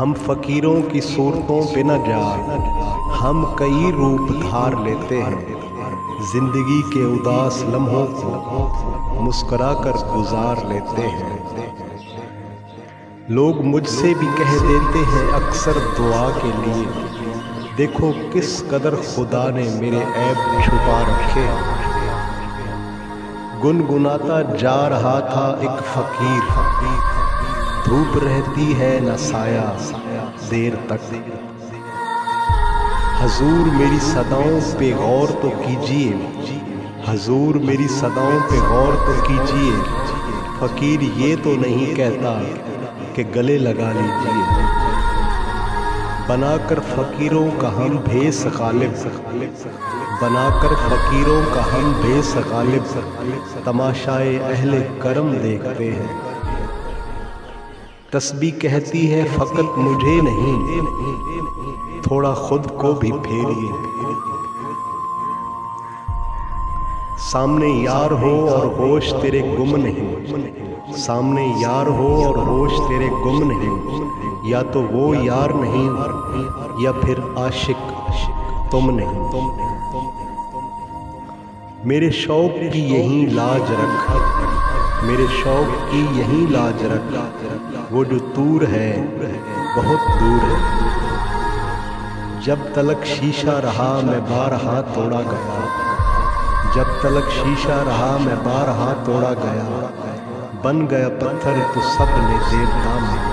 ہم فقیروں کی صورتوں پہ نہ جا، ہم کئی روپ دھار لیتے ہیں، زندگی کے اداس لمحوں کو مسکرا کر گزار لیتے ہیں۔ لوگ مجھ سے بھی کہہ دیتے ہیں اکثر دعا کے لیے، دیکھو کس قدر خدا نے میرے عیب چھپا رکھے۔ گنگناتا جا رہا تھا ایک فقیر، دھوپ رہتی ہے نہ سایہ دیر تک۔ حضور میری صداؤں پہ غور تو کیجیے، حضور میری صداؤں پہ غور تو کیجیے، فقیر یہ تو نہیں کہتا کہ گلے لگا لیجیے۔ بنا کر فقیروں کا ہم بھیس غالب، بنا کر فقیروں کا ہم بھیس غالب، تماشائے اہل کرم دیکھتے ہیں۔ تسبیح کہتی ہے فقط مجھے نہیں، تھوڑا خود کو بھی پھیریے۔ سامنے یار ہو اور ہوش تیرے گم نہیں، سامنے یار ہو اور ہوش تیرے گم نہیں، یا تو وہ یار نہیں یا پھر عاشق تم نہیں۔ میرے شوق کی یہی لاج رکھ، میرے شوق کی یہی لاج رکھ، وہ جو دور ہے بہت دور ہے۔ جب تلک شیشہ رہا میں بارہا توڑا گیا، جب تلک شیشہ رہا میں بارہا توڑا گیا، بن گیا پتھر تو سب نے دیوتا میں۔